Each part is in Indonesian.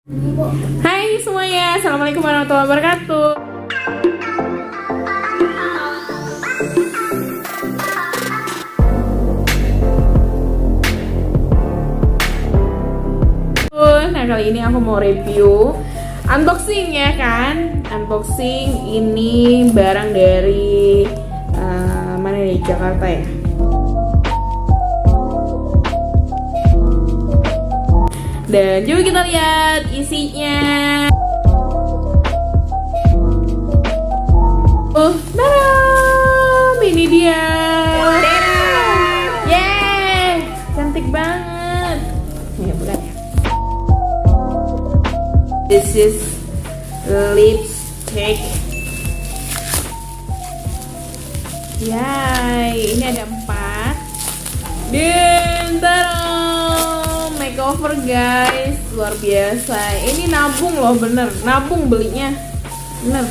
Hai semuanya, assalamualaikum warahmatullahi wabarakatuh. Nah kali ini aku mau review unboxing ya kan. Unboxing ini barang dari mana nih, Jakarta ya. Dan coba kita lihat isinya. Tadam! Ini dia. Yeay! Cantik banget. Nih, bukan ya. This is lipstick. Yay! Ini ada 4. Dan tadam! Makeover guys, luar biasa. Ini nabung loh, bener nabung belinya, bener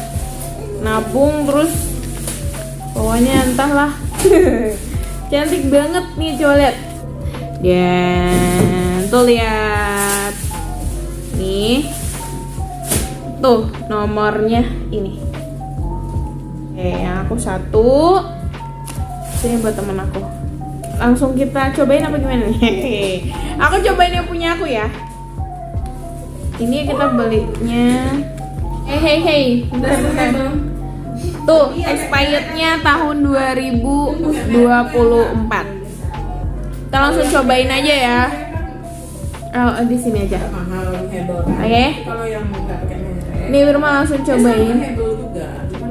nabung. Terus pokoknya entahlah. Cantik banget nih, coba lihat. Dan tuh lihat nih, tuh nomornya ini. Oke, yang aku 1, ini buat temen aku. Langsung kita cobain apa gimana nih? Aku cobain yang punya aku ya. Ini kita belinya. Hey. Bentar. Tuh, expirednya tahun 2024. Kita langsung cobain aja ya. Oh, di sini aja. Oke. Ini Wirma langsung cobain.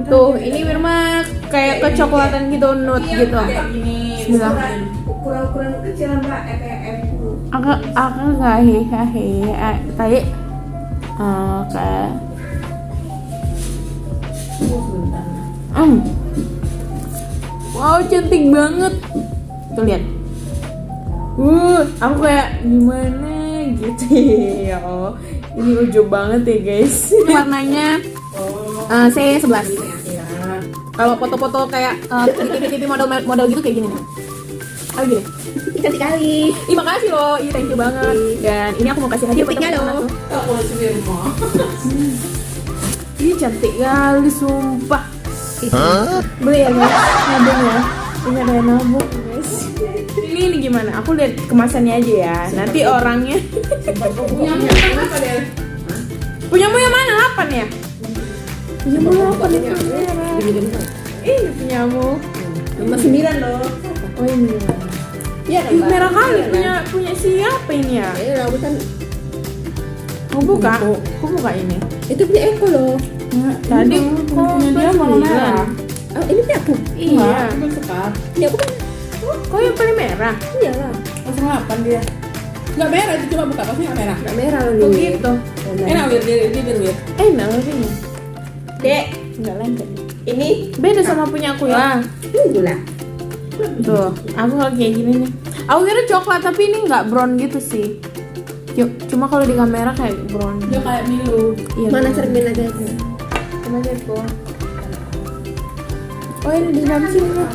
Tuh, ini Wirma kayak kecoklatan gitu, nude gitu. Bismillah. Ukuran kecil mbak, Aku nggak hehehe tadi kayak wow, cantik banget. Tuh lihat. Aku kayak gimana gitu ya. Oh, ini lucu banget ya guys. Warnanya C11. Kalau foto-foto kayak di TV model gitu kayak gini nih. Oh gini. cantik kali. Ih, makasih loh. Iya, thank you banget. Dan ini aku mau kasih hadiah buat teman-teman aku. Ini cantik kali, sumpah. Beli ya guys, nabung ya. Ini ada yang nabung guys. Ini gimana? Aku lihat kemasannya aja ya. Nanti orangnya. Punyamu yang mana? 8 ya? Punyamu 8 ya? Ini punyamu. Nomor 9 loh. Oh ini. Iya kan? Merah kali, punya siapa ini ya? Iya, bukan. Aku buka. Aku buka ini. Itu punya Eko loh. Tadi punya dia warna merah. Oh, ini punya aku. Iya. Bukan sekar. Ya aku kan. Kok yang paling merah? Iya lah. 08 dia. Enggak merah, itu coba buka pasti enggak merah. Enggak merah loh Oh ini. gitu. Enak wir dia wir. Enak ini. Dek, Enggak lengket. ini Beda sama punya aku ya. gula. Tuh, aku kalau kayak gini nih. Aku kira coklat tapi ini nggak brown gitu sih. Cuma kalau di kamera kayak brown. Dia kayak Milo. Iya. Mana cermin aja? Coba lihat tuh. Oh ini di dalam sini tuh.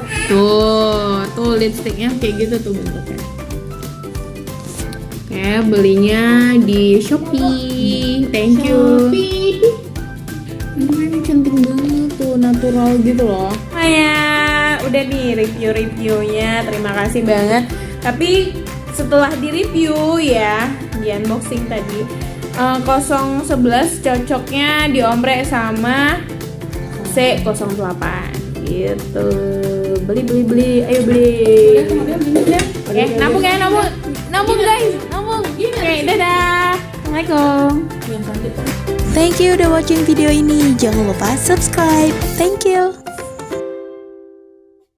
Tuh lipstiknya kayak gitu tuh bentuknya. Oke, belinya di Shopee. Thank you. Ini cantik banget tuh, natural gitu loh. Udah nih review-reviewnya. Terima kasih banget. Tapi setelah di-review ya, di unboxing tadi, 011 cocoknya diombre sama C08 gitu. Beli, ayo beli. Nabung ya, nabung guys, nabung. Oke, dadah. Assalamualaikum. Yang cantik. Thank you udah watching video ini. Jangan lupa subscribe. Thank you.